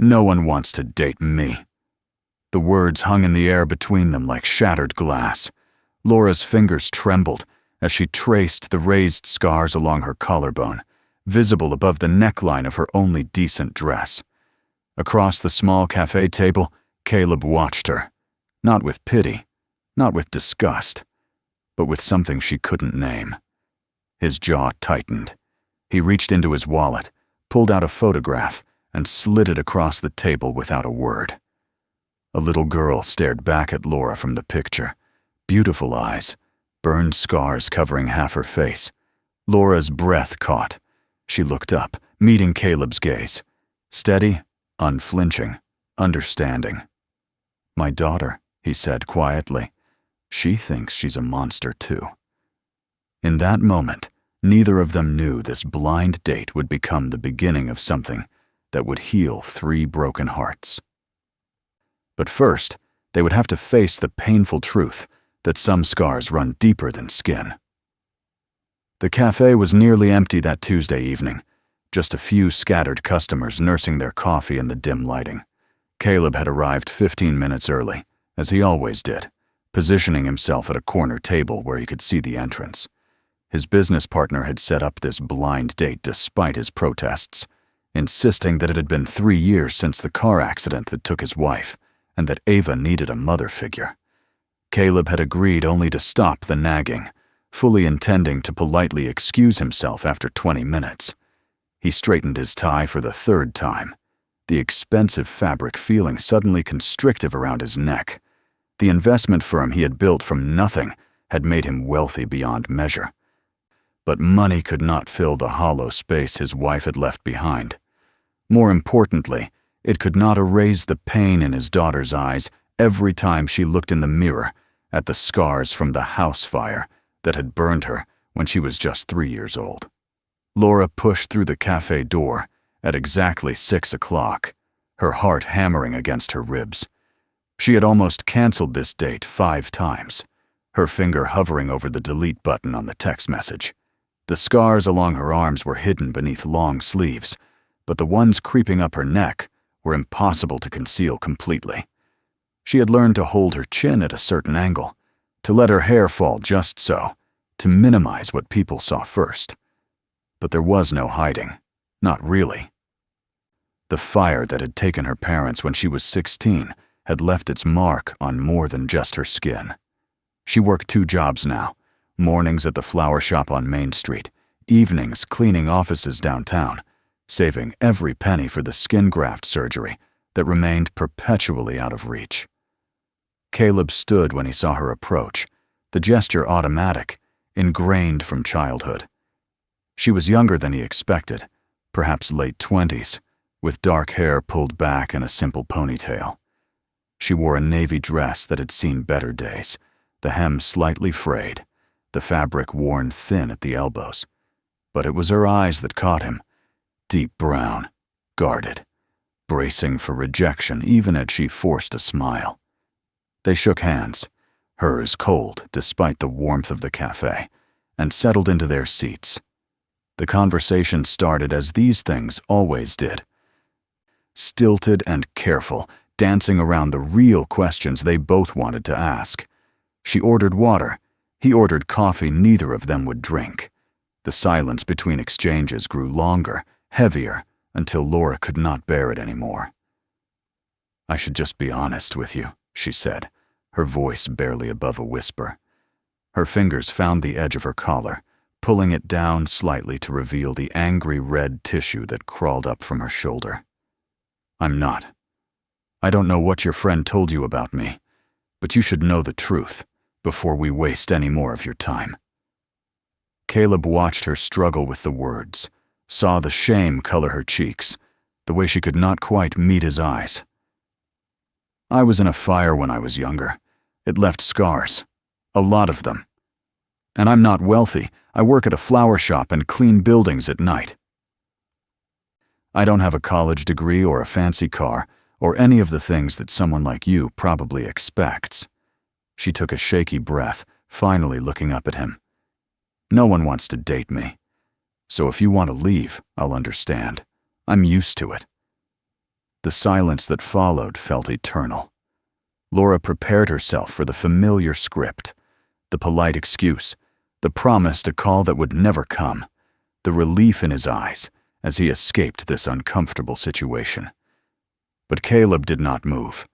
No one wants to date me." The words hung in the air between them like shattered glass. Laura's fingers trembled as she traced the raised scars along her collarbone, visible above the neckline of her only decent dress. Across the small cafe table, Caleb watched her, not with pity, not with disgust, but with something she couldn't name. His jaw tightened. He reached into his wallet, pulled out a photograph, and slid it across the table without a word. A little girl stared back at Laura from the picture. Beautiful eyes, burned scars covering half her face. Laura's breath caught. She looked up, meeting Caleb's gaze. Steady, unflinching, understanding. "My daughter," he said quietly. "She thinks she's a monster too." In that moment, neither of them knew this blind date would become the beginning of something that would heal 3 broken hearts. But first, they would have to face the painful truth that some scars run deeper than skin. The cafe was nearly empty that Tuesday evening, just a few scattered customers nursing their coffee in the dim lighting. Caleb had arrived 15 minutes early, as he always did, positioning himself at a corner table where he could see the entrance. His business partner had set up this blind date despite his protests, insisting that it had been 3 years since the car accident that took his wife, and that Ava needed a mother figure. Caleb had agreed only to stop the nagging, fully intending to politely excuse himself after 20 minutes. He straightened his tie for the 3rd time, the expensive fabric feeling suddenly constrictive around his neck. The investment firm he had built from nothing had made him wealthy beyond measure. But money could not fill the hollow space his wife had left behind. More importantly, it could not erase the pain in his daughter's eyes every time she looked in the mirror at the scars from the house fire that had burned her when she was just 3 years old. Laura pushed through the cafe door at exactly 6 o'clock, her heart hammering against her ribs. She had almost canceled this date 5 times, her finger hovering over the delete button on the text message. The scars along her arms were hidden beneath long sleeves, but the ones creeping up her neck were impossible to conceal completely. She had learned to hold her chin at a certain angle, to let her hair fall just so, to minimize what people saw first. But there was no hiding, not really. The fire that had taken her parents when she was 16 had left its mark on more than just her skin. She worked 2 jobs now, mornings at the flower shop on Main Street, evenings cleaning offices downtown, saving every penny for the skin graft surgery that remained perpetually out of reach. Caleb stood when he saw her approach, the gesture automatic, ingrained from childhood. She was younger than he expected, perhaps late 20s, with dark hair pulled back in a simple ponytail. She wore a navy dress that had seen better days, the hem slightly frayed, the fabric worn thin at the elbows. But it was her eyes that caught him, deep brown, guarded, bracing for rejection even as she forced a smile. They shook hands, hers cold despite the warmth of the cafe, and settled into their seats. The conversation started as these things always did, stilted and careful, dancing around the real questions they both wanted to ask. She ordered water. He ordered coffee neither of them would drink. The silence between exchanges grew longer, heavier, until Laura could not bear it anymore. "I should just be honest with you," she said, her voice barely above a whisper. Her fingers found the edge of her collar, pulling it down slightly to reveal the angry red tissue that crawled up from her shoulder. "I'm not. I don't know what your friend told you about me, but you should know the truth before we waste any more of your time." Caleb watched her struggle with the words, saw the shame color her cheeks, the way she could not quite meet his eyes. "I was in a fire when I was younger. It left scars, a lot of them. And I'm not wealthy. I work at a flower shop and clean buildings at night. I don't have a college degree or a fancy car or any of the things that someone like you probably expects." She took a shaky breath, finally looking up at him. "No one wants to date me. So if you want to leave, I'll understand. I'm used to it." The silence that followed felt eternal. Laura prepared herself for the familiar script, the polite excuse, the promise to call that would never come, the relief in his eyes as he escaped this uncomfortable situation. But Caleb did not move.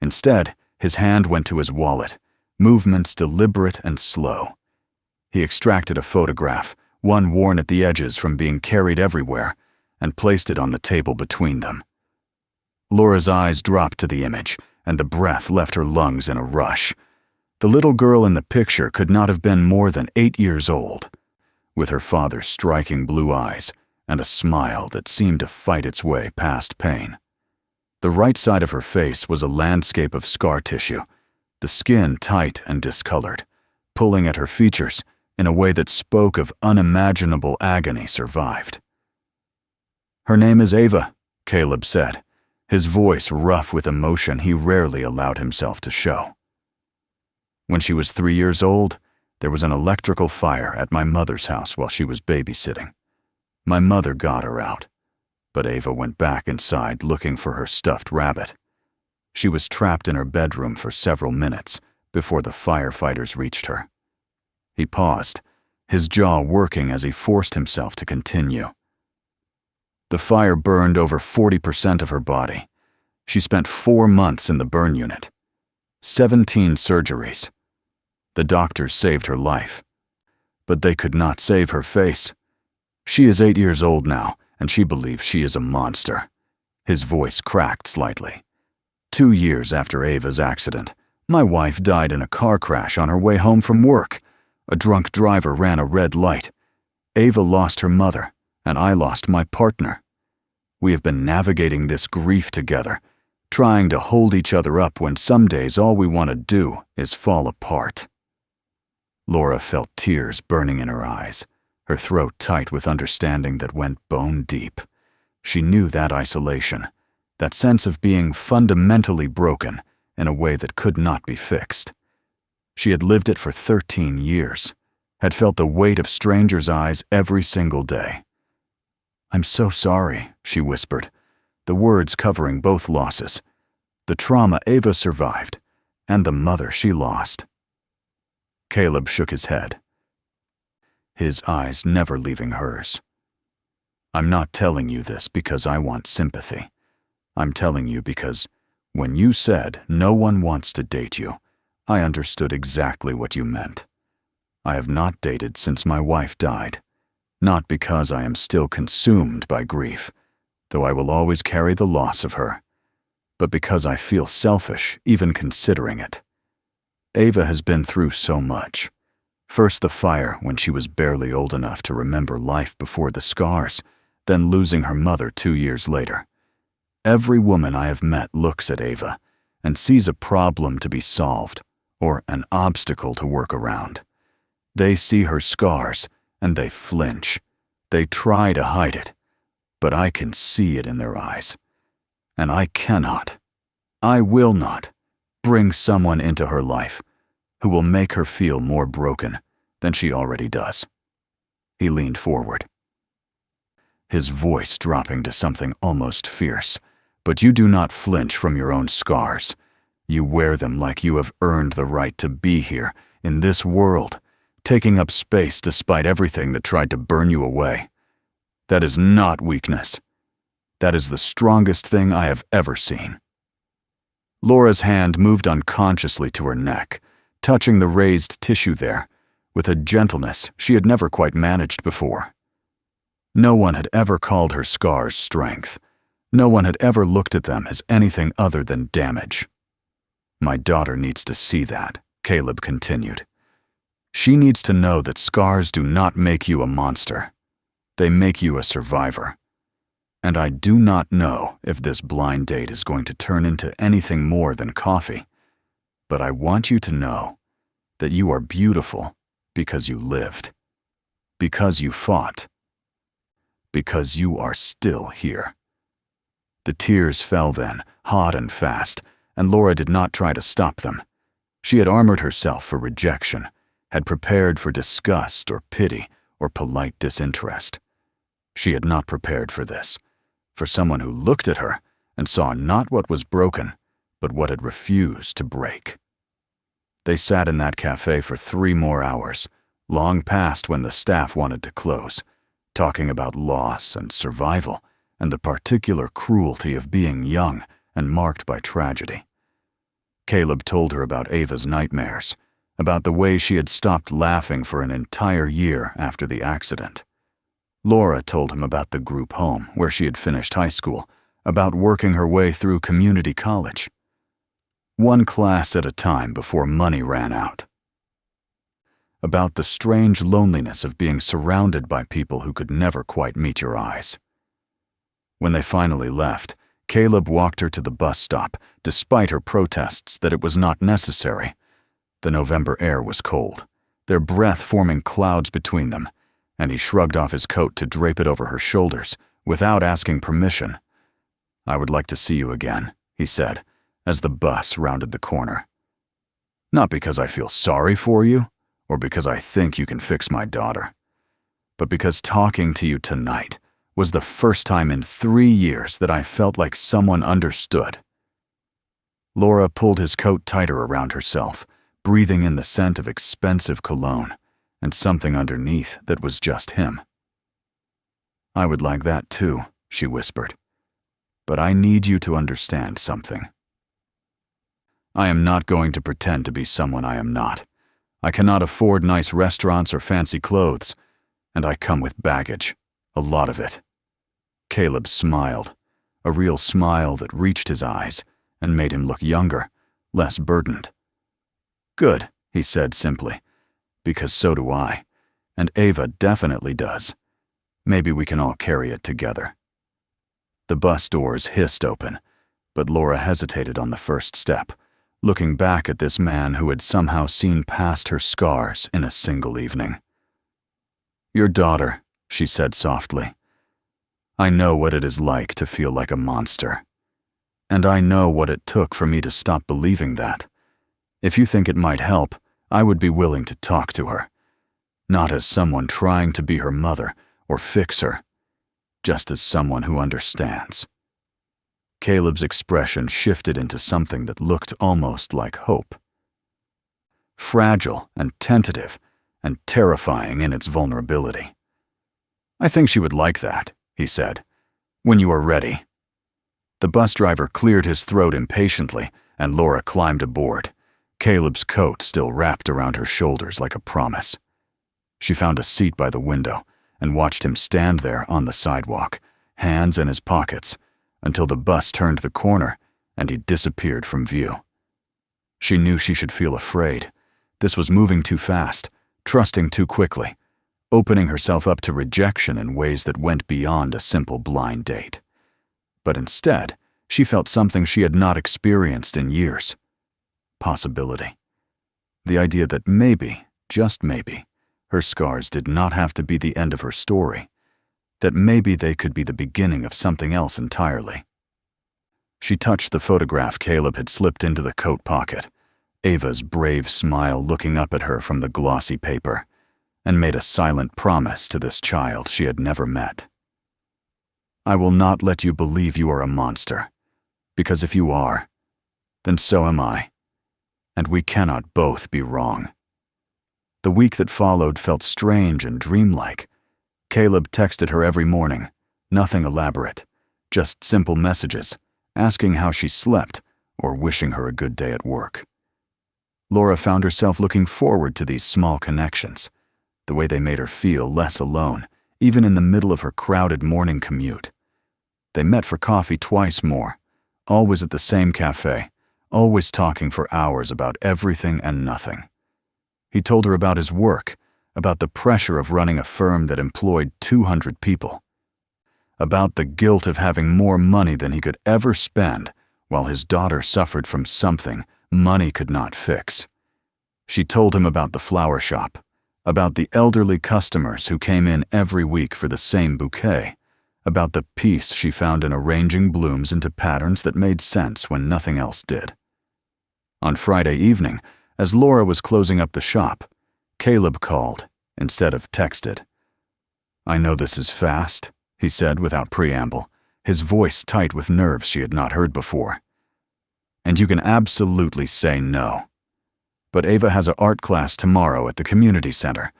Instead, his hand went to his wallet, movements deliberate and slow. He extracted a photograph, one worn at the edges from being carried everywhere, and placed it on the table between them. Laura's eyes dropped to the image, and the breath left her lungs in a rush. The little girl in the picture could not have been more than 8 years old, with her father's striking blue eyes and a smile that seemed to fight its way past pain. The right side of her face was a landscape of scar tissue, the skin tight and discolored, pulling at her features in a way that spoke of unimaginable agony survived. "Her name is Ava," Caleb said, his voice rough with emotion he rarely allowed himself to show. "When she was 3 years old, there was an electrical fire at my mother's house while she was babysitting. My mother got her out, but Ava went back inside looking for her stuffed rabbit. She was trapped in her bedroom for several minutes before the firefighters reached her." He paused, his jaw working as he forced himself to continue. "The fire burned over 40% of her body. She spent 4 months in the burn unit. 17 surgeries. The doctors saved her life, but they could not save her face. She is 8 years old now, and she believes she is a monster." His voice cracked slightly. 2 years after Ava's accident, my wife died in a car crash on her way home from work. A drunk driver ran a red light. Ava lost her mother, and I lost my partner. We have been navigating this grief together, trying to hold each other up when some days all we want to do is fall apart." Laura felt tears burning in her eyes, her throat tight with understanding that went bone deep. She knew that isolation, that sense of being fundamentally broken in a way that could not be fixed. She had lived it for 13 years, had felt the weight of strangers' eyes every single day. "I'm so sorry," she whispered, the words covering both losses, the trauma Ava survived and the mother she lost. Caleb shook his head, his eyes never leaving hers. "I'm not telling you this because I want sympathy. I'm telling you because when you said no one wants to date you, I understood exactly what you meant. I have not dated since my wife died, not because I am still consumed by grief, though I will always carry the loss of her, but because I feel selfish even considering it. Ava has been through so much. First the fire when she was barely old enough to remember life before the scars, then losing her mother 2 years later. Every woman I have met looks at Ava and sees a problem to be solved or an obstacle to work around. They see her scars and they flinch. They try to hide it, but I can see it in their eyes. And I cannot, I will not, bring someone into her life who will make her feel more broken than she already does." He leaned forward, his voice dropping to something almost fierce. "But you do not flinch from your own scars. You wear them like you have earned the right to be here, in this world, taking up space despite everything that tried to burn you away. That is not weakness. That is the strongest thing I have ever seen." Laura's hand moved unconsciously to her neck, touching the raised tissue there, with a gentleness she had never quite managed before. No one had ever called her scars strength. No one had ever looked at them as anything other than damage. "My daughter needs to see that," Caleb continued. "She needs to know that scars do not make you a monster. They make you a survivor. And I do not know if this blind date is going to turn into anything more than coffee, but I want you to know that you are beautiful because you lived, because you fought, because you are still here." The tears fell then, hot and fast, and Laura did not try to stop them. She had armored herself for rejection, had prepared for disgust or pity or polite disinterest. She had not prepared for this, for someone who looked at her and saw not what was broken, but what had refused to break. They sat in that cafe for 3 more hours, long past when the staff wanted to close, talking about loss and survival and the particular cruelty of being young and marked by tragedy. Caleb told her about Ava's nightmares, about the way she had stopped laughing for an entire year after the accident. Laura told him about the group home where she had finished high school, about working her way through community college. One class at a time before money ran out. About the strange loneliness of being surrounded by people who could never quite meet your eyes. When they finally left, Caleb walked her to the bus stop, despite her protests that it was not necessary. The November air was cold, their breath forming clouds between them, and he shrugged off his coat to drape it over her shoulders, without asking permission. "I would like to see you again," he said, as the bus rounded the corner. "Not because I feel sorry for you, or because I think you can fix my daughter, but because talking to you tonight was the first time in 3 years that I felt like someone understood." Laura pulled his coat tighter around herself, breathing in the scent of expensive cologne, and something underneath that was just him. "I would like that too," she whispered. "But I need you to understand something. I am not going to pretend to be someone I am not. I cannot afford nice restaurants or fancy clothes, and I come with baggage, a lot of it." Caleb smiled, a real smile that reached his eyes and made him look younger, less burdened. "Good," he said simply, "because so do I, and Ava definitely does. Maybe we can all carry it together." The bus doors hissed open, but Laura hesitated on the first step, looking back at this man who had somehow seen past her scars in a single evening. "Your daughter," she said softly. "I know what it is like to feel like a monster. And I know what it took for me to stop believing that. If you think it might help, I would be willing to talk to her. Not as someone trying to be her mother or fix her, just as someone who understands." Caleb's expression shifted into something that looked almost like hope. Fragile and tentative and terrifying in its vulnerability. "I think she would like that," he said, "when you are ready." The bus driver cleared his throat impatiently, and Laura climbed aboard, Caleb's coat still wrapped around her shoulders like a promise. She found a seat by the window and watched him stand there on the sidewalk, hands in his pockets, until the bus turned the corner and he disappeared from view. She knew she should feel afraid. This was moving too fast, trusting too quickly, opening herself up to rejection in ways that went beyond a simple blind date. But instead, she felt something she had not experienced in years. Possibility. The idea that maybe, just maybe, her scars did not have to be the end of her story, that maybe they could be the beginning of something else entirely. She touched the photograph Caleb had slipped into the coat pocket, Ava's brave smile looking up at her from the glossy paper, and made a silent promise to this child she had never met. "I will not let you believe you are a monster, because if you are, then so am I, and we cannot both be wrong." The week that followed felt strange and dreamlike. Caleb texted her every morning, nothing elaborate, just simple messages, asking how she slept or wishing her a good day at work. Laura found herself looking forward to these small connections, the way they made her feel less alone, even in the middle of her crowded morning commute. They met for coffee twice more, always at the same cafe, always talking for hours about everything and nothing. He told her about his work, about the pressure of running a firm that employed 200 people, about the guilt of having more money than he could ever spend while his daughter suffered from something money could not fix. She told him about the flower shop, about the elderly customers who came in every week for the same bouquet, about the peace she found in arranging blooms into patterns that made sense when nothing else did. On Friday evening, as Laura was closing up the shop, Caleb called instead of texted. "I know this is fast," he said without preamble, his voice tight with nerves she had not heard before. "And you can absolutely say no. But Ava has an art class tomorrow at the community center.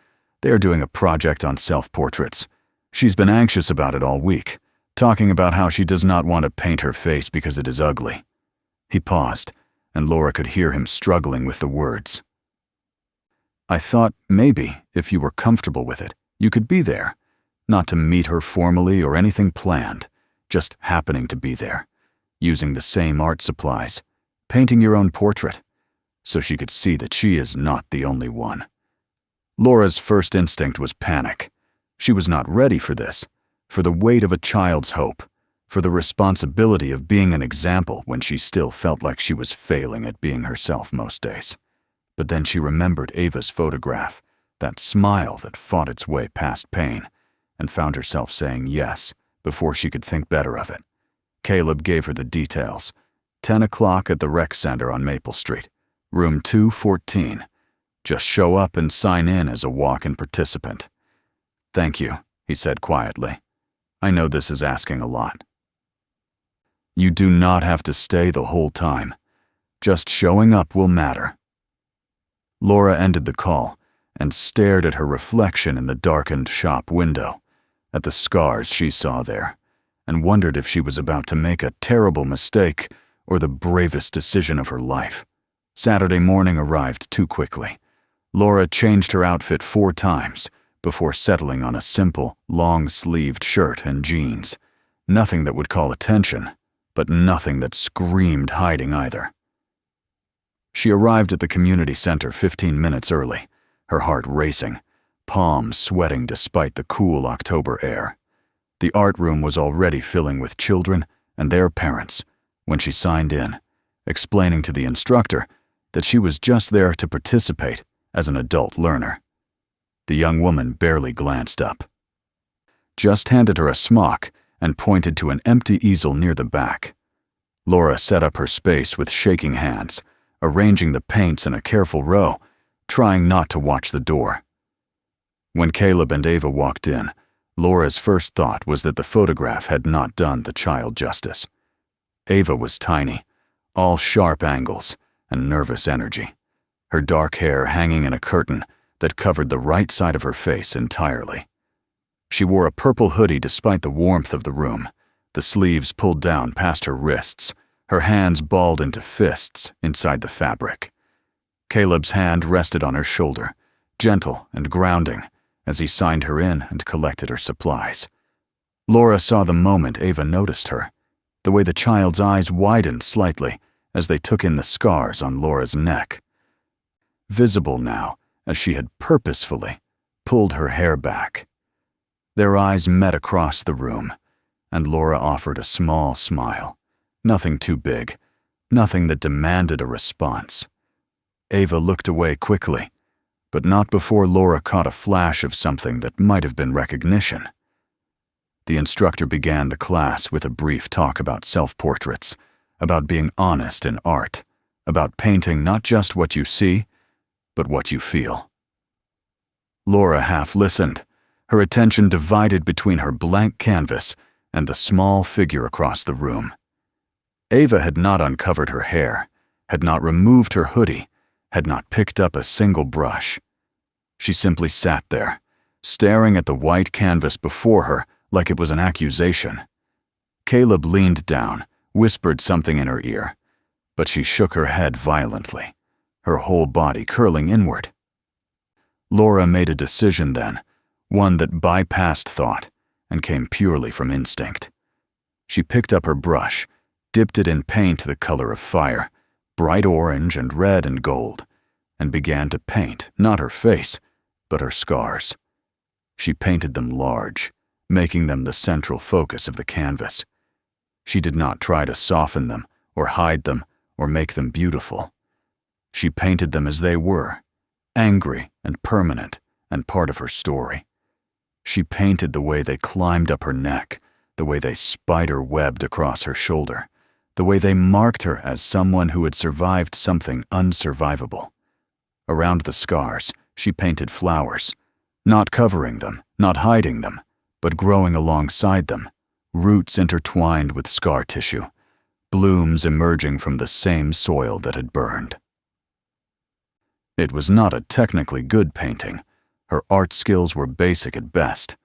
They are doing a project on self-portraits. She's been anxious about it all week, talking about how she does not want to paint her face because it is ugly." He paused, and Laura could hear him struggling with the words. "I thought maybe, if you were comfortable with it, you could be there. Not to meet her formally or anything planned, just happening to be there, using the same art supplies, painting your own portrait, so she could see that she is not the only one." Laura's first instinct was panic. She was not ready for this, for the weight of a child's hope, for the responsibility of being an example when she still felt like she was failing at being herself most days. But then she remembered Ava's photograph, that smile that fought its way past pain, and found herself saying yes before she could think better of it. Caleb gave her the details. 10 o'clock at the rec center on Maple Street, room 214. Just show up and sign in as a walk-in participant. "Thank you," he said quietly. "I know this is asking a lot." "You do not have to stay the whole time. Just showing up will matter." Laura ended the call and stared at her reflection in the darkened shop window, at the scars she saw there, and wondered if she was about to make a terrible mistake or the bravest decision of her life. Saturday morning arrived too quickly. Laura changed her outfit 4 times before settling on a simple, long-sleeved shirt and jeans. Nothing that would call attention, but nothing that screamed hiding either. She arrived at the community center 15 minutes early, her heart racing, palms sweating despite the cool October air. The art room was already filling with children and their parents when she signed in, explaining to the instructor that she was just there to participate as an adult learner. The young woman barely glanced up, just handed her a smock and pointed to an empty easel near the back. Laura set up her space with shaking hands, arranging the paints in a careful row, trying not to watch the door. When Caleb and Ava walked in, Laura's first thought was that the photograph had not done the child justice. Ava was tiny, all sharp angles and nervous energy, her dark hair hanging in a curtain that covered the right side of her face entirely. She wore a purple hoodie despite the warmth of the room, the sleeves pulled down past her wrists, her hands balled into fists inside the fabric. Caleb's hand rested on her shoulder, gentle and grounding, as he signed her in and collected her supplies. Laura saw the moment Ava noticed her, the way the child's eyes widened slightly as they took in the scars on Laura's neck. Visible now, as she had purposefully pulled her hair back. Their eyes met across the room, and Laura offered a small smile. Nothing too big, nothing that demanded a response. Ava looked away quickly, but not before Laura caught a flash of something that might have been recognition. The instructor began the class with a brief talk about self-portraits, about being honest in art, about painting not just what you see, but what you feel. Laura half listened, her attention divided between her blank canvas and the small figure across the room. Ava had not uncovered her hair, had not removed her hoodie, had not picked up a single brush. She simply sat there, staring at the white canvas before her like it was an accusation. Caleb leaned down, whispered something in her ear, but she shook her head violently, her whole body curling inward. Laura made a decision then, one that bypassed thought and came purely from instinct. She picked up her brush, dipped it in paint the color of fire, bright orange and red and gold, and began to paint not her face, but her scars. She painted them large, making them the central focus of the canvas. She did not try to soften them or hide them or make them beautiful. She painted them as they were, angry and permanent and part of her story. She painted the way they climbed up her neck, the way they spider-webbed across her shoulder, the way they marked her as someone who had survived something unsurvivable. Around the scars, she painted flowers, not covering them, not hiding them, but growing alongside them, roots intertwined with scar tissue, blooms emerging from the same soil that had burned. It was not a technically good painting. Her art skills were basic at best,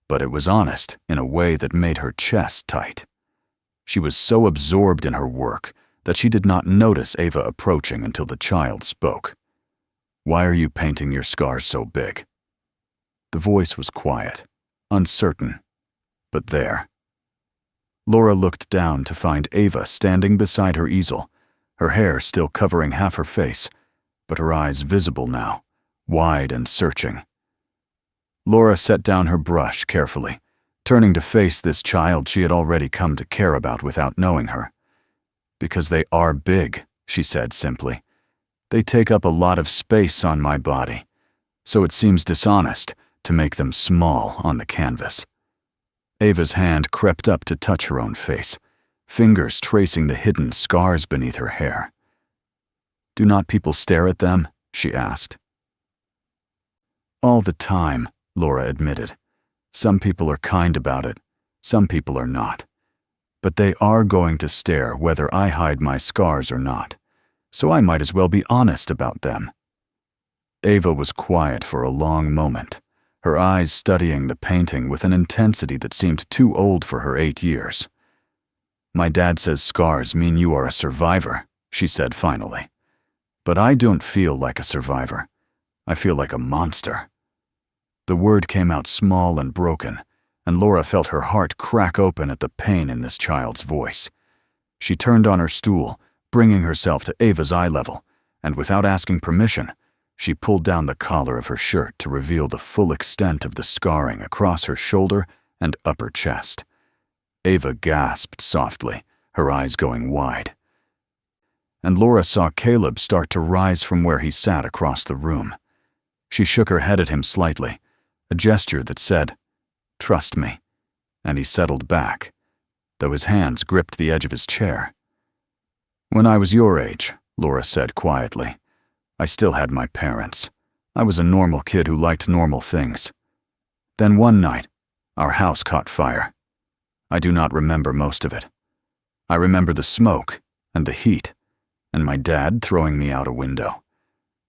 but it was honest in a way that made her chest tight. She was so absorbed in her work that she did not notice Ava approaching until the child spoke. "Why are you painting your scars so big?" The voice was quiet, uncertain, but there. Laura looked down to find Ava standing beside her easel, her hair still covering half her face, but her eyes visible now, wide and searching. Laura set down her brush carefully, turning to face this child she had already come to care about without knowing her. "Because they are big," she said simply. "They take up a lot of space on my body, so it seems dishonest to make them small on the canvas." Ava's hand crept up to touch her own face, fingers tracing the hidden scars beneath her hair. "Do not people stare at them?" she asked. "All the time," Laura admitted. "Some people are kind about it, some people are not. But they are going to stare whether I hide my scars or not, so I might as well be honest about them." Ava was quiet for a long moment, her eyes studying the painting with an intensity that seemed too old for her 8 years. "My dad says scars mean you are a survivor," she said finally. "But I don't feel like a survivor. I feel like a monster." The word came out small and broken, and Laura felt her heart crack open at the pain in this child's voice. She turned on her stool, bringing herself to Ava's eye level, and without asking permission, she pulled down the collar of her shirt to reveal the full extent of the scarring across her shoulder and upper chest. Ava gasped softly, her eyes going wide. And Laura saw Caleb start to rise from where he sat across the room. She shook her head at him slightly, a gesture that said, "Trust me," and he settled back, though his hands gripped the edge of his chair. "When I was your age," Laura said quietly, "I still had my parents. I was a normal kid who liked normal things. Then one night, our house caught fire. I do not remember most of it. I remember the smoke and the heat, and my dad throwing me out a window.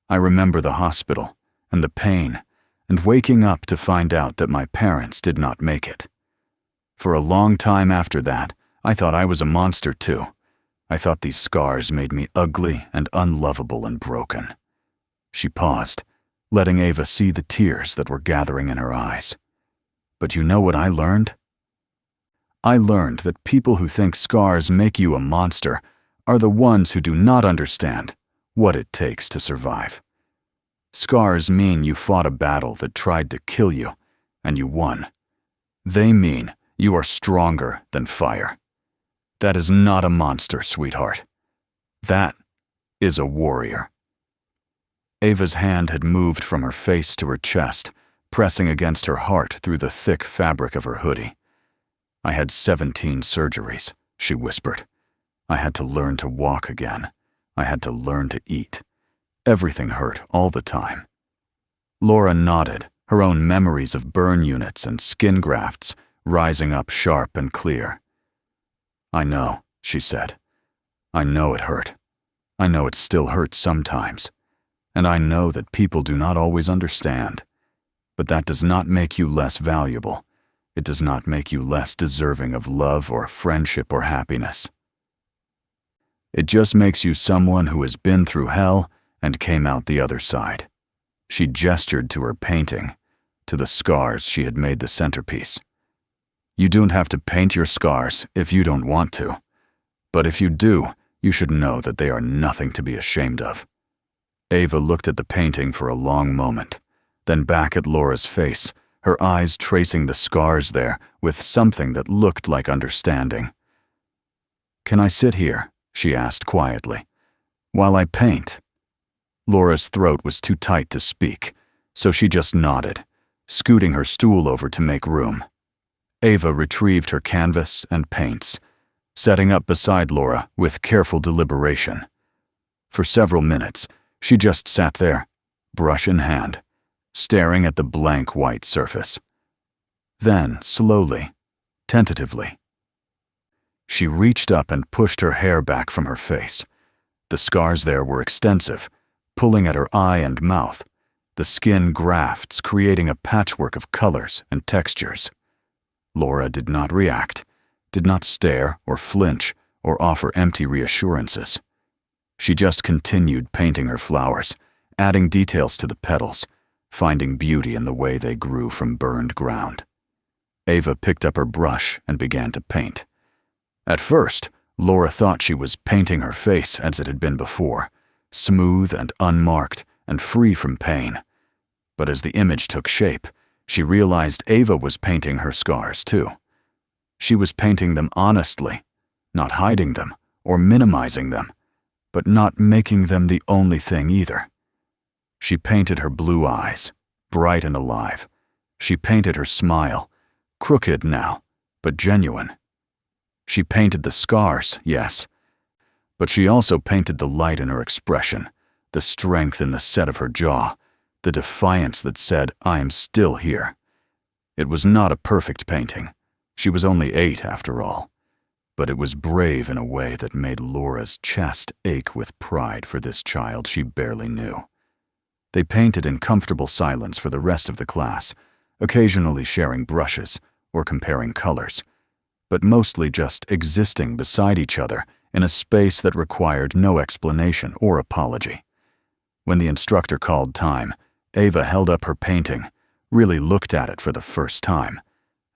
I remember the hospital and the pain, and waking up to find out that my parents did not make it. For a long time after that, I thought I was a monster too. I thought these scars made me ugly and unlovable and broken." She paused, letting Ava see the tears that were gathering in her eyes. "But you know what I learned? I learned that people who think scars make you a monster are the ones who do not understand what it takes to survive. Scars mean you fought a battle that tried to kill you, and you won. They mean you are stronger than fire. That is not a monster, sweetheart. That is a warrior." Ava's hand had moved from her face to her chest, pressing against her heart through the thick fabric of her hoodie. "I had 17 surgeries," she whispered. "I had to learn to walk again. I had to learn to eat. Everything hurt all the time." Laura nodded, her own memories of burn units and skin grafts rising up sharp and clear. "I know," she said. "I know it hurt. I know it still hurts sometimes. And I know that people do not always understand. But that does not make you less valuable. It does not make you less deserving of love or friendship or happiness. It just makes you someone who has been through hell and came out the other side." She gestured to her painting, to the scars she had made the centerpiece. "You don't have to paint your scars if you don't want to. But if you do, you should know that they are nothing to be ashamed of." Ava looked at the painting for a long moment, then back at Laura's face, her eyes tracing the scars there with something that looked like understanding. "Can I sit here?" she asked quietly. "While I paint?" Laura's throat was too tight to speak, so she just nodded, scooting her stool over to make room. Ava retrieved her canvas and paints, setting up beside Laura with careful deliberation. For several minutes, she just sat there, brush in hand, staring at the blank white surface. Then, slowly, tentatively, She reached up and pushed her hair back from her face. The scars there were extensive, pulling at her eye and mouth, the skin grafts creating a patchwork of colors and textures. Laura did not react, did not stare or flinch or offer empty reassurances. She just continued painting her flowers, adding details to the petals, finding beauty in the way they grew from burned ground. Ava picked up her brush and began to paint. At first, Laura thought she was painting her face as it had been before, smooth and unmarked and free from pain. But as the image took shape, she realized Ava was painting her scars too. She was painting them honestly, not hiding them or minimizing them, but not making them the only thing either. She painted her blue eyes, bright and alive. She painted her smile, crooked now, but genuine. She painted the scars, yes, but she also painted the light in her expression, the strength in the set of her jaw, the defiance that said, "I am still here." It was not a perfect painting. She was only 8 after all. But it was brave in a way that made Laura's chest ache with pride for this child she barely knew. They painted in comfortable silence for the rest of the class, occasionally sharing brushes or comparing colors, but mostly just existing beside each other in a space that required no explanation or apology. When the instructor called time, Ava held up her painting, really looked at it for the first time,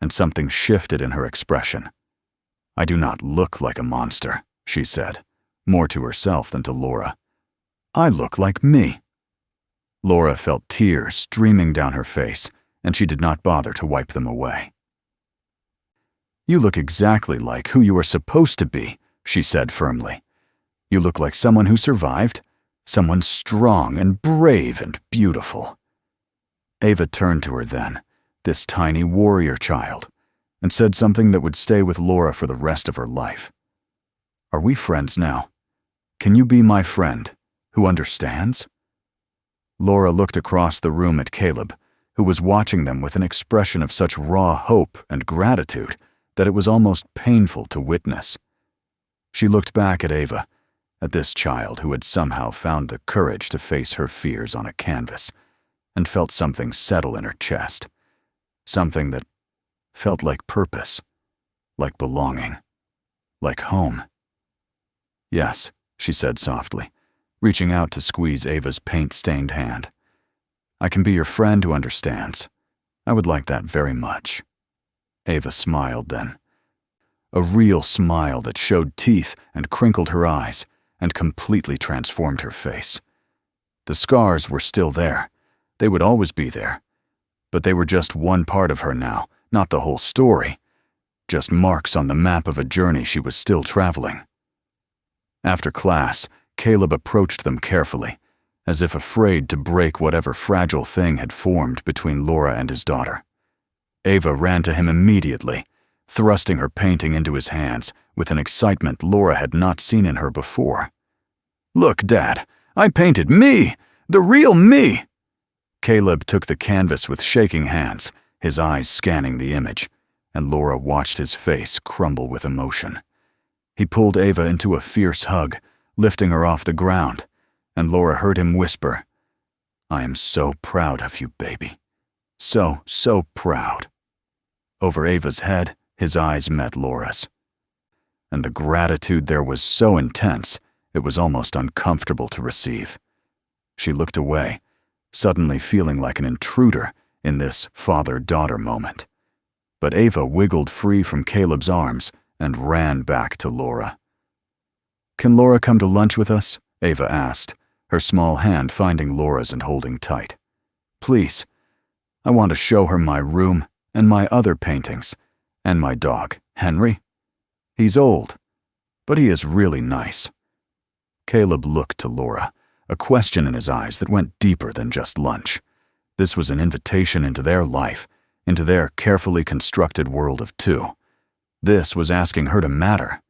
and something shifted in her expression. "I do not look like a monster," she said, more to herself than to Laura. "I look like me." Laura felt tears streaming down her face, and she did not bother to wipe them away. "You look exactly like who you are supposed to be," she said firmly. "You look like someone who survived, someone strong and brave and beautiful." Ava turned to her then, this tiny warrior child, and said something that would stay with Laura for the rest of her life. "Are we friends now? Can you be my friend, who understands?" Laura looked across the room at Caleb, who was watching them with an expression of such raw hope and gratitude that it was almost painful to witness. She looked back at Ava, at this child who had somehow found the courage to face her fears on a canvas, and felt something settle in her chest, something that felt like purpose, like belonging, like home. "Yes," she said softly, reaching out to squeeze Ava's paint-stained hand. "I can be your friend who understands. I would like that very much." Ava smiled then. A real smile that showed teeth and crinkled her eyes and completely transformed her face. The scars were still there. They would always be there. But they were just one part of her now, not the whole story. Just marks on the map of a journey she was still traveling. After class, Caleb approached them carefully, as if afraid to break whatever fragile thing had formed between Laura and his daughter. Ava ran to him immediately, thrusting her painting into his hands with an excitement Laura had not seen in her before. "Look, Dad, I painted me! The real me!" Caleb took the canvas with shaking hands, his eyes scanning the image, and Laura watched his face crumble with emotion. He pulled Ava into a fierce hug, lifting her off the ground, and Laura heard him whisper, "I am so proud of you, baby. So, so proud." Over Ava's head, his eyes met Laura's. And the gratitude there was so intense, it was almost uncomfortable to receive. She looked away, suddenly feeling like an intruder in this father-daughter moment. But Ava wiggled free from Caleb's arms and ran back to Laura. "Can Laura come to lunch with us?" Ava asked, her small hand finding Laura's and holding tight. "Please. I want to show her my room and my other paintings, and my dog, Henry. He's old, but he is really nice." Caleb looked to Laura, a question in his eyes that went deeper than just lunch. This was an invitation into their life, into their carefully constructed world of two. This was asking her to matter.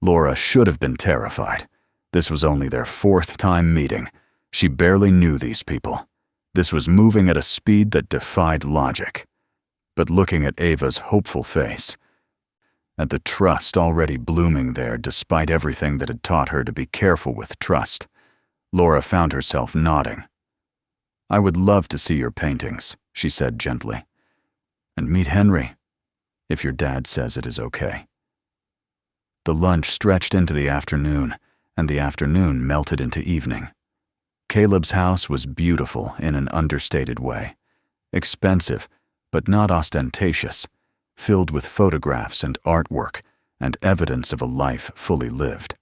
Laura should have been terrified. This was only their 4th time meeting. She barely knew these people. This was moving at a speed that defied logic. But looking at Ava's hopeful face, at the trust already blooming there despite everything that had taught her to be careful with trust. Laura found herself nodding. "I would love to see your paintings," she said gently. "And meet Henry, if your dad says it is okay." The lunch stretched into the afternoon, and the afternoon melted into evening. Caleb's house was beautiful in an understated way. Expensive, but not ostentatious, filled with photographs and artwork and evidence of a life fully lived.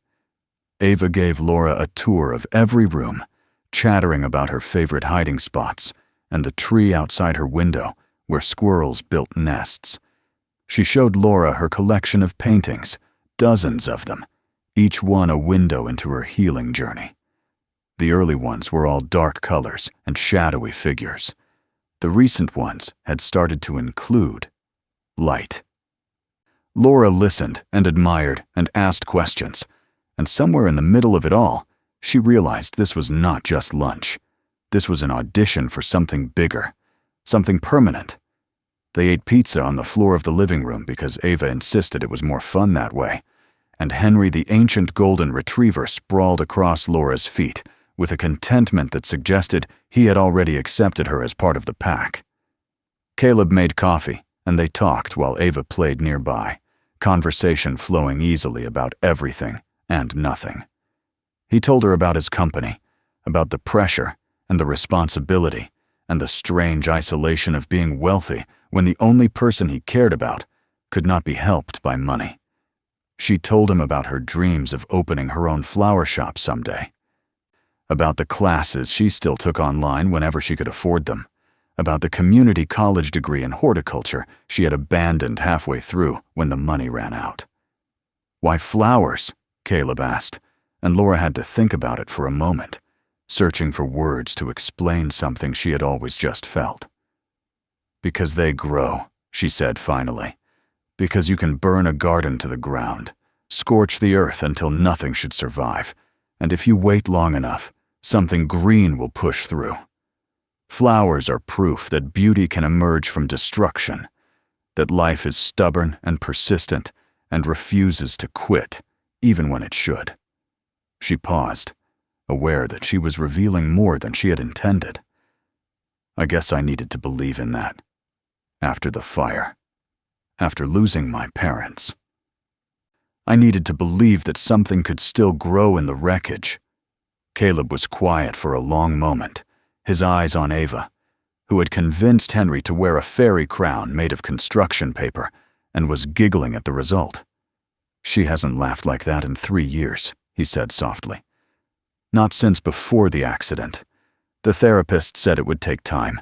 Ava gave Laura a tour of every room, chattering about her favorite hiding spots and the tree outside her window where squirrels built nests. She showed Laura her collection of paintings, dozens of them, each one a window into her healing journey. The early ones were all dark colors and shadowy figures. The recent ones had started to include light. Laura listened and admired and asked questions, and somewhere in the middle of it all, she realized this was not just lunch. This was an audition for something bigger, something permanent. They ate pizza on the floor of the living room because Ava insisted it was more fun that way, and Henry the ancient golden retriever sprawled across Laura's feet with a contentment that suggested he had already accepted her as part of the pack. Caleb made coffee, and they talked while Ava played nearby, conversation flowing easily about everything and nothing. He told her about his company, about the pressure and the responsibility and the strange isolation of being wealthy when the only person he cared about could not be helped by money. She told him about her dreams of opening her own flower shop someday, about the classes she still took online whenever she could afford them, about the community college degree in horticulture she had abandoned halfway through when the money ran out. "Why flowers?" Caleb asked, and Laura had to think about it for a moment, searching for words to explain something she had always just felt. "Because they grow," she said finally. "Because you can burn a garden to the ground, scorch the earth until nothing should survive, and if you wait long enough, something green will push through. Flowers are proof that beauty can emerge from destruction, that life is stubborn and persistent and refuses to quit, even when it should." She paused, aware that she was revealing more than she had intended. "I guess I needed to believe in that. After the fire. After losing my parents. I needed to believe that something could still grow in the wreckage." Caleb was quiet for a long moment, his eyes on Ava, who had convinced Henry to wear a fairy crown made of construction paper and was giggling at the result. "She hasn't laughed like that in 3 years," he said softly. "Not since before the accident. The therapist said it would take time,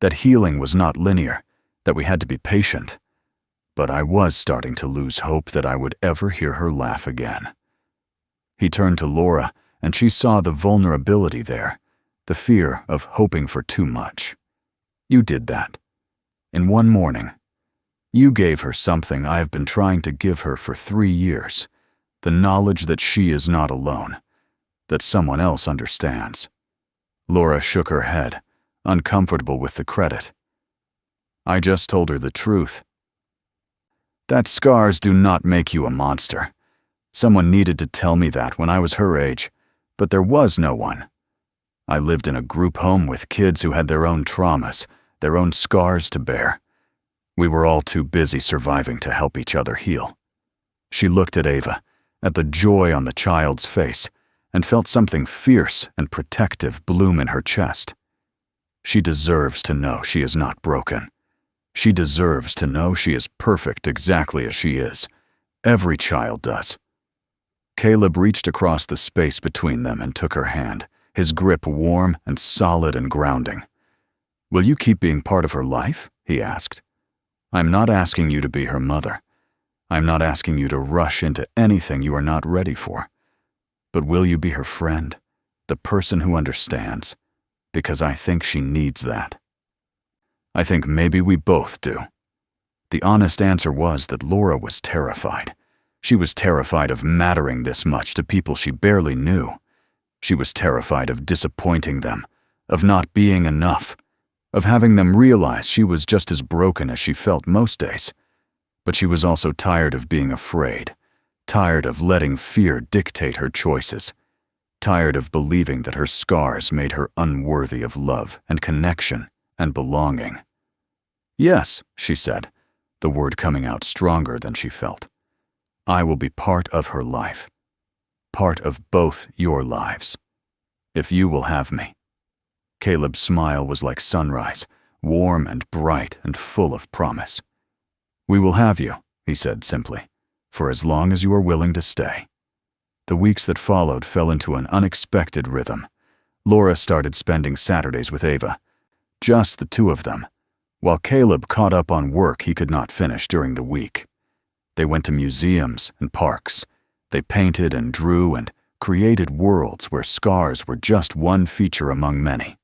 that healing was not linear, that we had to be patient. But I was starting to lose hope that I would ever hear her laugh again." He turned to Laura, and she saw the vulnerability there, the fear of hoping for too much. "You did that. In one morning. You gave her something I have been trying to give her for 3 years, the knowledge that she is not alone, that someone else understands." Laura shook her head, uncomfortable with the credit. "I just told her the truth. That scars do not make you a monster. Someone needed to tell me that when I was her age, but there was no one. I lived in a group home with kids who had their own traumas, their own scars to bear. We were all too busy surviving to help each other heal." She looked at Ava, at the joy on the child's face, and felt something fierce and protective bloom in her chest. She deserves to know she is not broken. She deserves to know she is perfect exactly as she is. Every child does. Caleb reached across the space between them and took her hand, his grip warm and solid and grounding. "Will you keep being part of her life?" he asked. "I'm not asking you to be her mother. I'm not asking you to rush into anything you are not ready for. But will you be her friend, the person who understands? Because I think she needs that. I think maybe we both do." The honest answer was that Laura was terrified. She was terrified of mattering this much to people she barely knew. She was terrified of disappointing them, of not being enough, of having them realize she was just as broken as she felt most days. But she was also tired of being afraid, tired of letting fear dictate her choices, tired of believing that her scars made her unworthy of love and connection and belonging. "Yes," she said, the word coming out stronger than she felt. "I will be part of her life, part of both your lives, if you will have me." Caleb's smile was like sunrise, warm and bright and full of promise. "We will have you," he said simply, "for as long as you are willing to stay." The weeks that followed fell into an unexpected rhythm. Laura started spending Saturdays with Ava, just the two of them, while Caleb caught up on work he could not finish during the week. They went to museums and parks. They painted and drew and created worlds where scars were just one feature among many.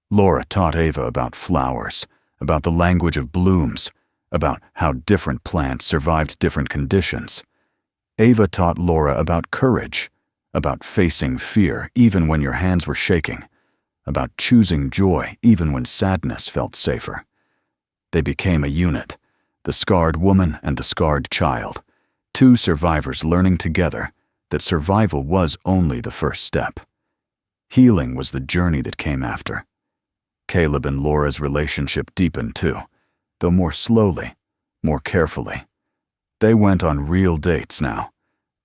Laura taught Ava about flowers, about the language of blooms, about how different plants survived different conditions. Ava taught Laura about courage, about facing fear even when your hands were shaking, about choosing joy even when sadness felt safer. They became a unit, the scarred woman and the scarred child, two survivors learning together that survival was only the first step. Healing was the journey that came after. Caleb and Laura's relationship deepened too, though more slowly, more carefully. They went on real dates now,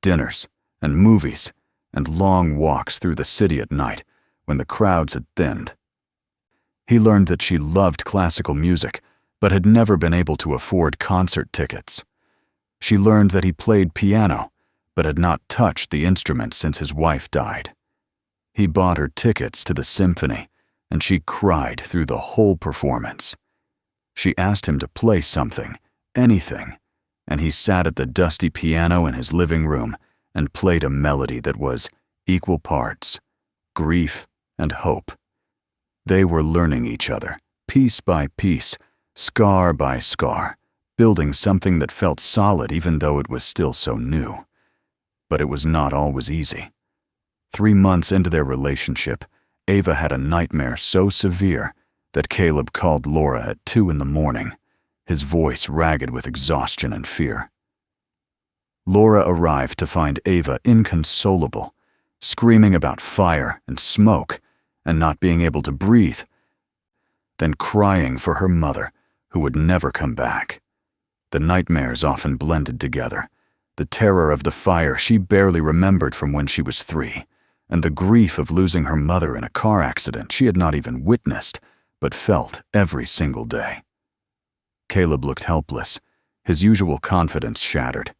dinners and movies and long walks through the city at night when the crowds had thinned. He learned that she loved classical music but had never been able to afford concert tickets. She learned that he played piano but had not touched the instrument since his wife died. He bought her tickets to the symphony, and she cried through the whole performance. She asked him to play something, anything, and he sat at the dusty piano in his living room and played a melody that was equal parts grief and hope. They were learning each other, piece by piece, scar by scar, building something that felt solid even though it was still so new. But it was not always easy. 3 months into their relationship, Ava had a nightmare so severe that Caleb called Laura at 2 a.m, his voice ragged with exhaustion and fear. Laura arrived to find Ava inconsolable, screaming about fire and smoke and not being able to breathe, then crying for her mother, who would never come back. The nightmares often blended together, the terror of the fire she barely remembered from when she was 3, and the grief of losing her mother in a car accident she had not even witnessed, but felt every single day. Caleb looked helpless, his usual confidence shattered,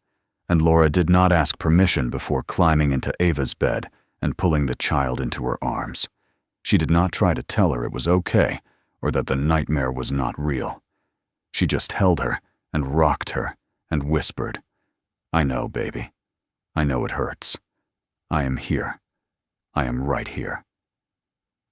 and Laura did not ask permission before climbing into Ava's bed and pulling the child into her arms. She did not try to tell her it was okay or that the nightmare was not real. She just held her and rocked her and whispered, "I know, baby. I know it hurts. I am here. I am right here."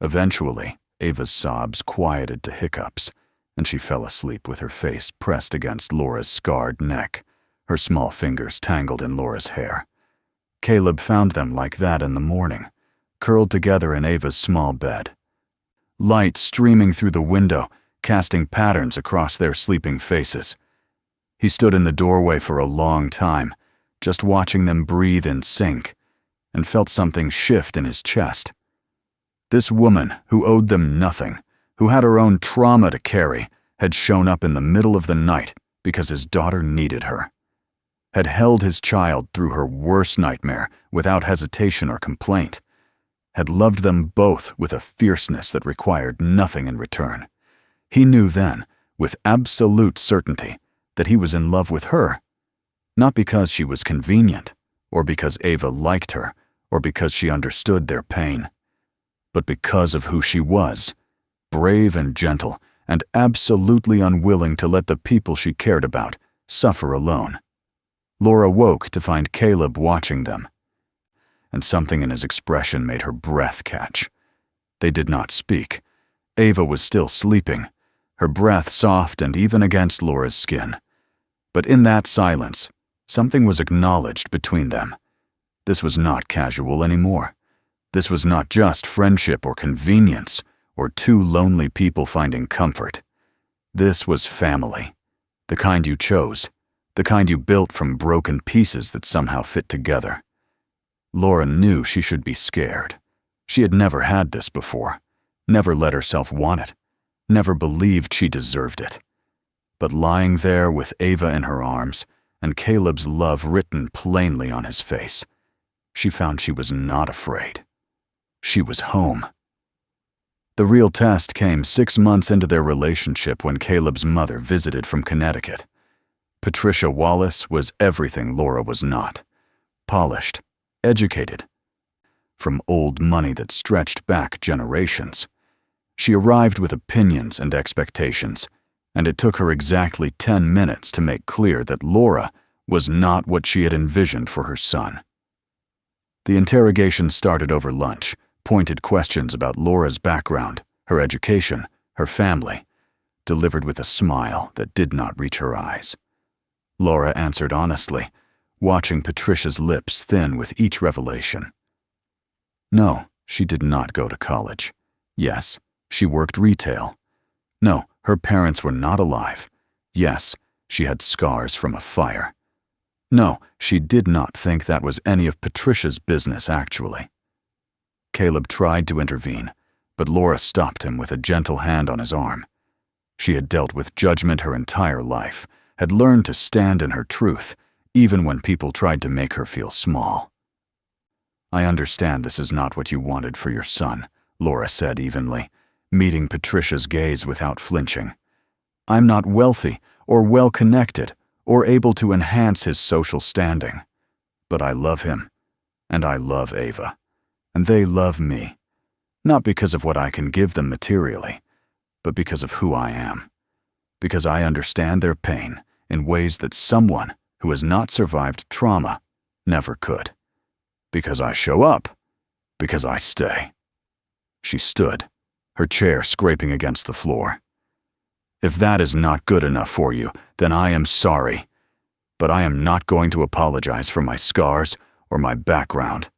Eventually, Ava's sobs quieted to hiccups, and she fell asleep with her face pressed against Laura's scarred neck, her small fingers tangled in Laura's hair. Caleb found them like that in the morning, curled together in Ava's small bed. Light streaming through the window, casting patterns across their sleeping faces. He stood in the doorway for a long time, just watching them breathe in sync, and felt something shift in his chest. This woman, who owed them nothing, who had her own trauma to carry, had shown up in the middle of the night because his daughter needed her, had held his child through her worst nightmare without hesitation or complaint, had loved them both with a fierceness that required nothing in return. He knew then, with absolute certainty, that he was in love with her, not because she was convenient, or because Ava liked her, or because she understood their pain, but because of who she was, brave and gentle, and absolutely unwilling to let the people she cared about suffer alone. Laura woke to find Caleb watching them, and something in his expression made her breath catch. They did not speak. Ava was still sleeping, her breath soft and even against Laura's skin. But in that silence, something was acknowledged between them. This was not casual anymore. This was not just friendship or convenience, or two lonely people finding comfort. This was family, the kind you chose, The kind you built from broken pieces that somehow fit together. Laura knew she should be scared. She had never had this before, never let herself want it, never believed she deserved it. But lying there with Ava in her arms and Caleb's love written plainly on his face, she found she was not afraid. She was home. The real test came 6 months into their relationship when Caleb's mother visited from Connecticut. Patricia Wallace was everything Laura was not. Polished, educated, from old money that stretched back generations. She arrived with opinions and expectations, and it took her exactly 10 minutes to make clear that Laura was not what she had envisioned for her son. The interrogation started over lunch, pointed questions about Laura's background, her education, her family, delivered with a smile that did not reach her eyes. Laura answered honestly, watching Patricia's lips thin with each revelation. No, she did not go to college. Yes, she worked retail. No, her parents were not alive. Yes, she had scars from a fire. No, she did not think that was any of Patricia's business, actually. Caleb tried to intervene, but Laura stopped him with a gentle hand on his arm. She had dealt with judgment her entire life, had learned to stand in her truth, even when people tried to make her feel small. I understand this is not what you wanted for your son, Laura said evenly, meeting Patricia's gaze without flinching. I'm not wealthy or well-connected or able to enhance his social standing. But I love him, and I love Ava, and they love me, not because of what I can give them materially, but because of who I am, because I understand their pain in ways that someone who has not survived trauma never could, because I show up, because I stay. She stood, her chair scraping against the floor. If that is not good enough for you, then I am sorry, but I am not going to apologize for my scars or my background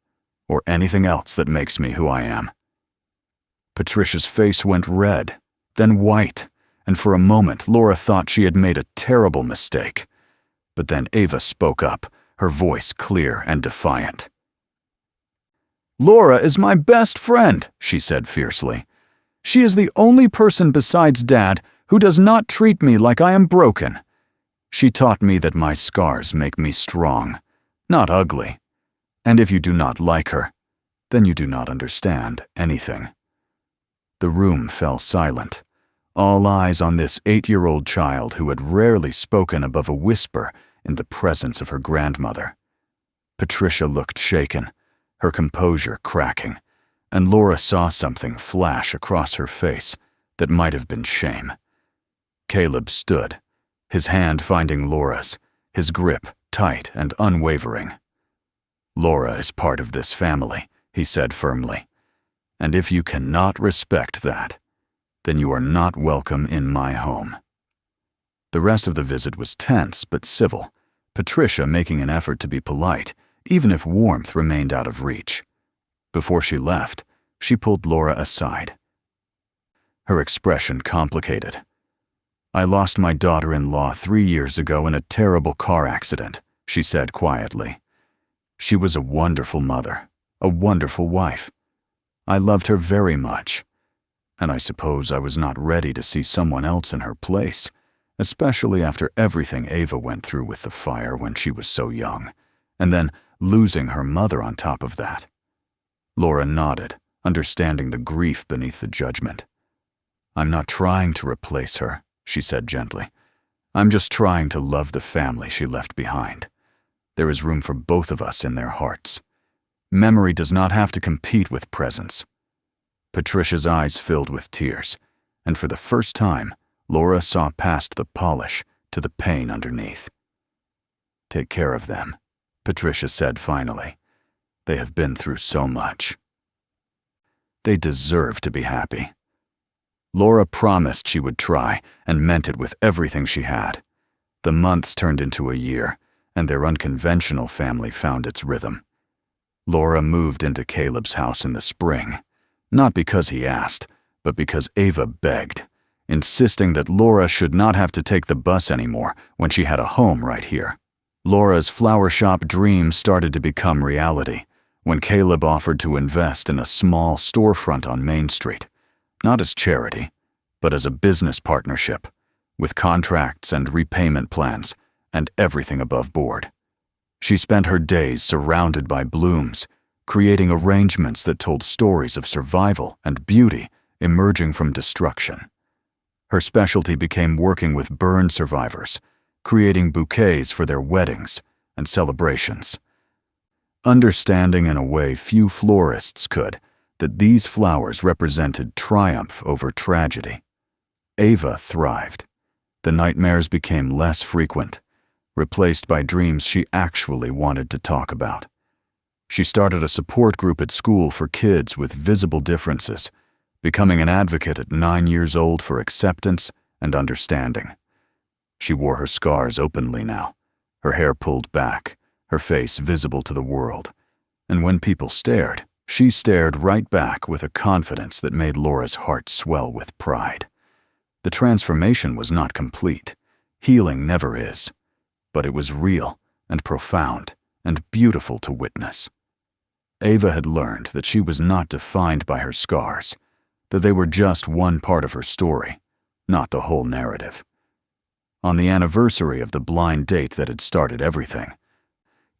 or anything else that makes me who I am. Patricia's face went red, then white, and for a moment Laura thought she had made a terrible mistake. But then Ava spoke up, her voice clear and defiant. Laura is my best friend, she said fiercely. She is the only person besides Dad who does not treat me like I am broken. She taught me that my scars make me strong, not ugly. And if you do not like her, then you do not understand anything. The room fell silent, all eyes on this 8-year-old child who had rarely spoken above a whisper in the presence of her grandmother. Patricia looked shaken, her composure cracking, and Laura saw something flash across her face that might have been shame. Caleb stood, his hand finding Laura's, his grip tight and unwavering. Laura is part of this family, he said firmly, and if you cannot respect that, then you are not welcome in my home. The rest of the visit was tense but civil, Patricia making an effort to be polite, even if warmth remained out of reach. Before she left, she pulled Laura aside. Her expression complicated. I lost my daughter-in-law 3 years ago in a terrible car accident, she said quietly. She was a wonderful mother, a wonderful wife. I loved her very much, and I suppose I was not ready to see someone else in her place, especially after everything Ava went through with the fire when she was so young, and then losing her mother on top of that. Laura nodded, understanding the grief beneath the judgment. I'm not trying to replace her, she said gently. I'm just trying to love the family she left behind. There is room for both of us in their hearts. Memory does not have to compete with presence. Patricia's eyes filled with tears, and for the first time, Laura saw past the polish to the pain underneath. Take care of them, Patricia said finally. They have been through so much. They deserve to be happy. Laura promised she would try and meant it with everything she had. The months turned into a year, and their unconventional family found its rhythm. Laura moved into Caleb's house in the spring, not because he asked, but because Ava begged, insisting that Laura should not have to take the bus anymore when she had a home right here. Laura's flower shop dream started to become reality when Caleb offered to invest in a small storefront on Main Street, not as charity, but as a business partnership, with contracts and repayment plans and everything above board. She spent her days surrounded by blooms, creating arrangements that told stories of survival and beauty emerging from destruction. Her specialty became working with burn survivors, creating bouquets for their weddings and celebrations. Understanding in a way few florists could that these flowers represented triumph over tragedy. Ava thrived. The nightmares became less frequent, replaced by dreams she actually wanted to talk about. She started a support group at school for kids with visible differences, becoming an advocate at 9 years old for acceptance and understanding. She wore her scars openly now, her hair pulled back, her face visible to the world. And when people stared, she stared right back with a confidence that made Laura's heart swell with pride. The transformation was not complete. Healing never is. But it was real and profound and beautiful to witness. Ava had learned that she was not defined by her scars, that they were just one part of her story, not the whole narrative. On the anniversary of the blind date that had started everything,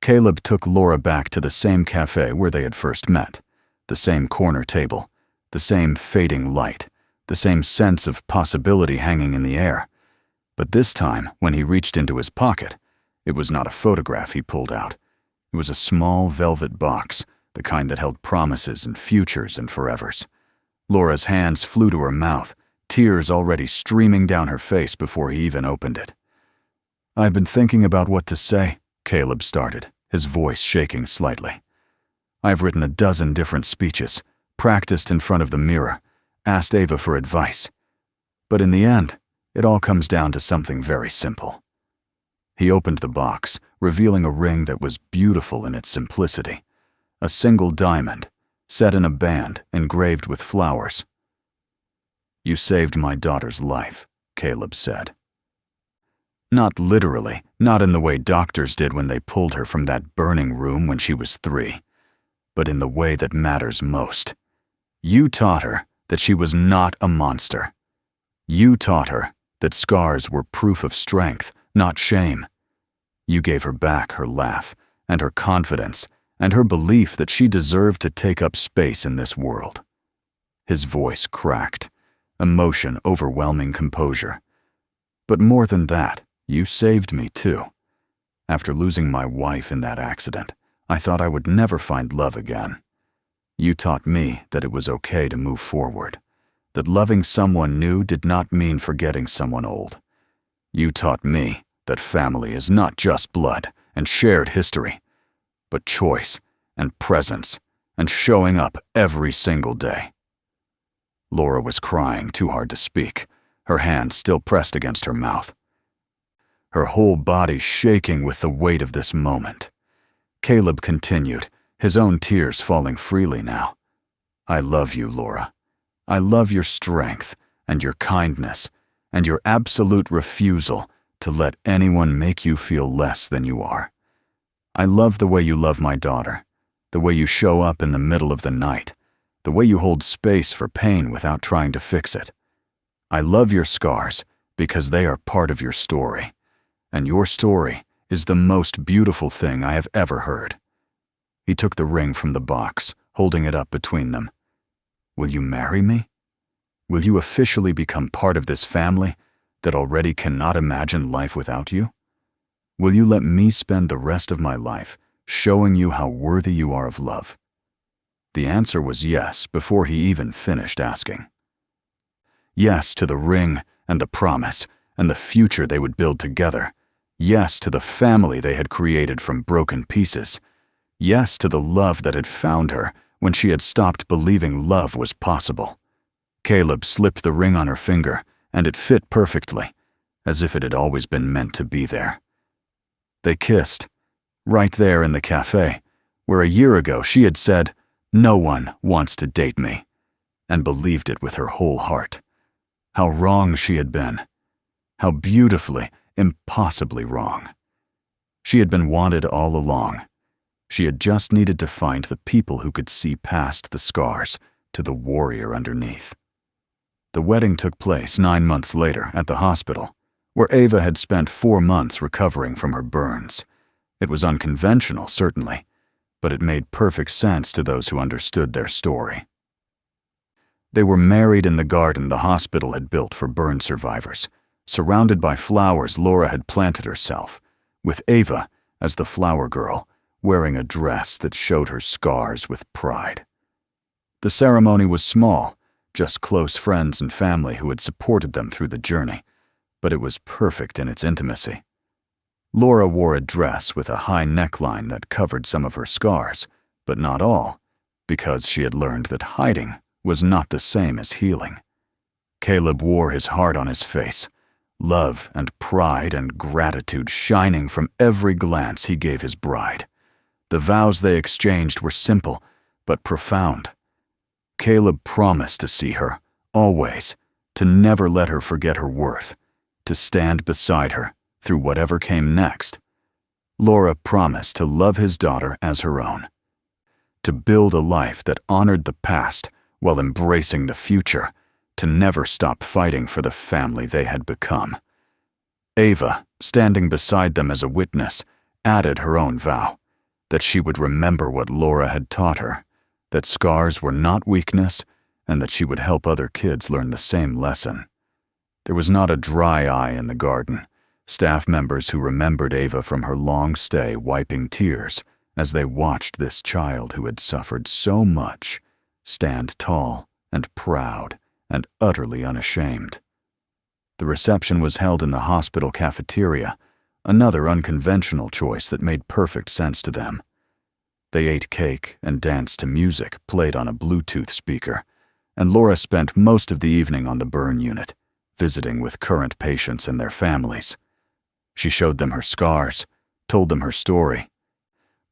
Caleb took Laura back to the same cafe where they had first met, the same corner table, the same fading light, the same sense of possibility hanging in the air. But this time, when he reached into his pocket, it was not a photograph he pulled out. It was a small velvet box, the kind that held promises and futures and forevers. Laura's hands flew to her mouth, tears already streaming down her face before he even opened it. "I've been thinking about what to say," Caleb started, his voice shaking slightly. "I've written a dozen different speeches, practiced in front of the mirror, asked Ava for advice. But in the end, it all comes down to something very simple." He opened the box, revealing a ring that was beautiful in its simplicity, a single diamond, set in a band engraved with flowers. "You saved my daughter's life," Caleb said. Not literally, not in the way doctors did when they pulled her from that burning room when she was 3, but in the way that matters most. You taught her that she was not a monster. You taught her that scars were proof of strength, not shame. You gave her back her laugh and her confidence and her belief that she deserved to take up space in this world. His voice cracked, emotion overwhelming composure. But more than that, you saved me too. After losing my wife in that accident, I thought I would never find love again. You taught me that it was okay to move forward, that loving someone new did not mean forgetting someone old. You taught me that family is not just blood and shared history, but choice and presence and showing up every single day. Laura was crying too hard to speak, her hand still pressed against her mouth, her whole body shaking with the weight of this moment. Caleb continued, his own tears falling freely now. "I love you, Laura. I love your strength and your kindness and your absolute refusal to let anyone make you feel less than you are. I love the way you love my daughter, the way you show up in the middle of the night, the way you hold space for pain without trying to fix it. I love your scars because they are part of your story, and your story is the most beautiful thing I have ever heard." He took the ring from the box, holding it up between them. "Will you marry me? Will you officially become part of this family that already cannot imagine life without you? Will you let me spend the rest of my life showing you how worthy you are of love?" The answer was yes before he even finished asking. Yes to the ring and the promise and the future they would build together. Yes to the family they had created from broken pieces. Yes to the love that had found her when she had stopped believing love was possible. Caleb slipped the ring on her finger, and it fit perfectly, as if it had always been meant to be there. They kissed, right there in the cafe, where a year ago she had said, "No one wants to date me," and believed it with her whole heart. How wrong she had been. How beautifully, impossibly wrong. She had been wanted all along. She had just needed to find the people who could see past the scars to the warrior underneath. The wedding took place 9 months later at the hospital, where Ava had spent 4 months recovering from her burns. It was unconventional, certainly, but it made perfect sense to those who understood their story. They were married in the garden the hospital had built for burn survivors, surrounded by flowers Laura had planted herself, with Ava as the flower girl, wearing a dress that showed her scars with pride. The ceremony was small, just close friends and family who had supported them through the journey, but it was perfect in its intimacy. Laura wore a dress with a high neckline that covered some of her scars, but not all, because she had learned that hiding was not the same as healing. Caleb wore his heart on his face, love and pride and gratitude shining from every glance he gave his bride. The vows they exchanged were simple, but profound. Caleb promised to see her, always, to never let her forget her worth, to stand beside her through whatever came next. Laura promised to love his daughter as her own, to build a life that honored the past while embracing the future, to never stop fighting for the family they had become. Ava, standing beside them as a witness, added her own vow, that she would remember what Laura had taught her, that scars were not weakness, and that she would help other kids learn the same lesson. There was not a dry eye in the garden, staff members who remembered Ava from her long stay wiping tears as they watched this child who had suffered so much stand tall and proud and utterly unashamed. The reception was held in the hospital cafeteria, another unconventional choice that made perfect sense to them. They ate cake and danced to music played on a Bluetooth speaker, and Laura spent most of the evening on the burn unit, visiting with current patients and their families. She showed them her scars, told them her story,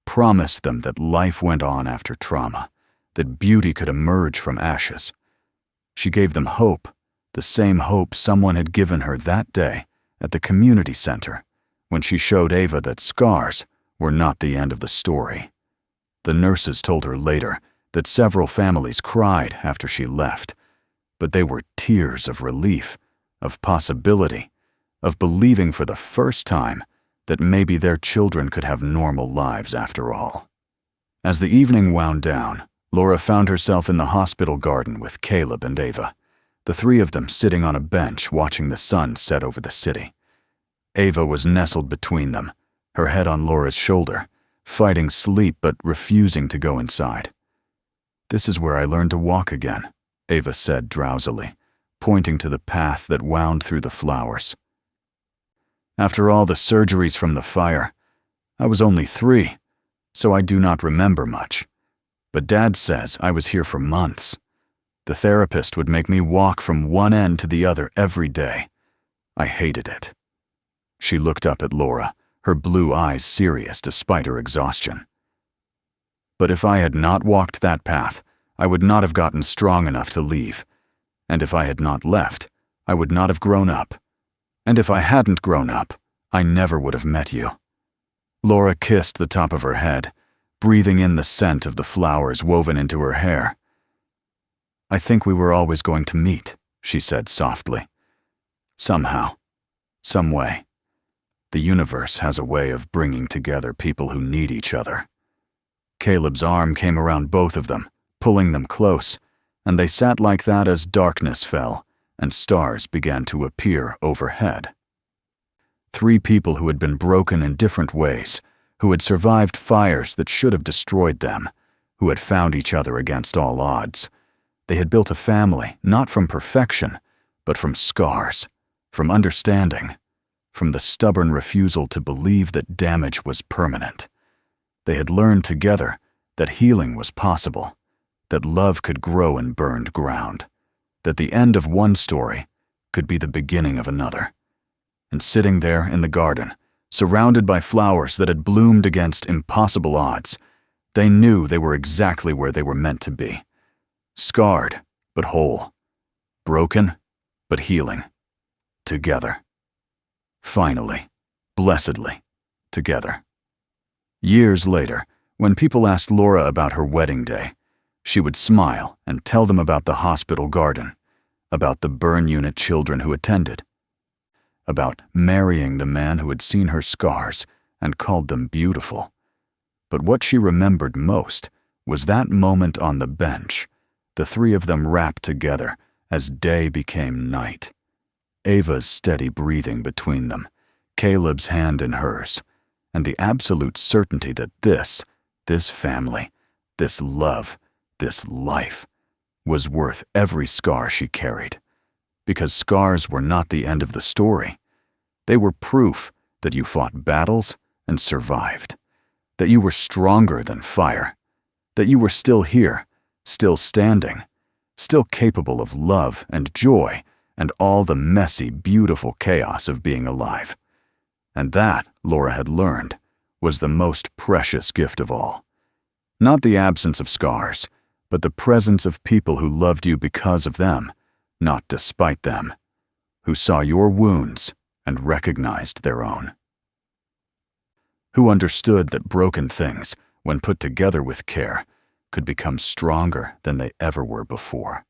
promised them that life went on after trauma, that beauty could emerge from ashes. She gave them hope, the same hope someone had given her that day at the community center when she showed Ava that scars were not the end of the story. The nurses told her later that several families cried after she left, but they were tears of relief, of possibility, of believing for the first time that maybe their children could have normal lives after all. As the evening wound down, Laura found herself in the hospital garden with Caleb and Ava, the three of them sitting on a bench watching the sun set over the city. Ava was nestled between them, her head on Laura's shoulder, fighting sleep but refusing to go inside. "This is where I learned to walk again," Ava said drowsily, pointing to the path that wound through the flowers. "After all the surgeries from the fire, I was only 3, so I do not remember much. But Dad says I was here for months. The therapist would make me walk from one end to the other every day. I hated it." She looked up at Laura, her blue eyes serious despite her exhaustion. "But if I had not walked that path, I would not have gotten strong enough to leave. And if I had not left, I would not have grown up. And if I hadn't grown up, I never would have met you." Laura kissed the top of her head, breathing in the scent of the flowers woven into her hair. "I think we were always going to meet," she said softly. "Somehow, some way. The universe has a way of bringing together people who need each other." Caleb's arm came around both of them, pulling them close, and they sat like that as darkness fell and stars began to appear overhead. 3 people who had been broken in different ways, who had survived fires that should have destroyed them, who had found each other against all odds. They had built a family, not from perfection, but from scars, from understanding, from the stubborn refusal to believe that damage was permanent. They had learned together that healing was possible, that love could grow in burned ground, that the end of one story could be the beginning of another. And sitting there in the garden, surrounded by flowers that had bloomed against impossible odds, they knew they were exactly where they were meant to be. Scarred, but whole. Broken, but healing. Together. Finally, blessedly, together. Years later, when people asked Laura about her wedding day, she would smile and tell them about the hospital garden, about the burn unit children who attended, about marrying the man who had seen her scars and called them beautiful. But what she remembered most was that moment on the bench, the three of them wrapped together as day became night. Ava's steady breathing between them, Caleb's hand in hers, and the absolute certainty that this family, this love, this life, was worth every scar she carried. Because scars were not the end of the story. They were proof that you fought battles and survived, that you were stronger than fire, that you were still here, still standing, still capable of love and joy and all the messy, beautiful chaos of being alive. And that, Laura had learned, was the most precious gift of all. Not the absence of scars, but the presence of people who loved you because of them, not despite them, who saw your wounds and recognized their own. Who understood that broken things, when put together with care, could become stronger than they ever were before.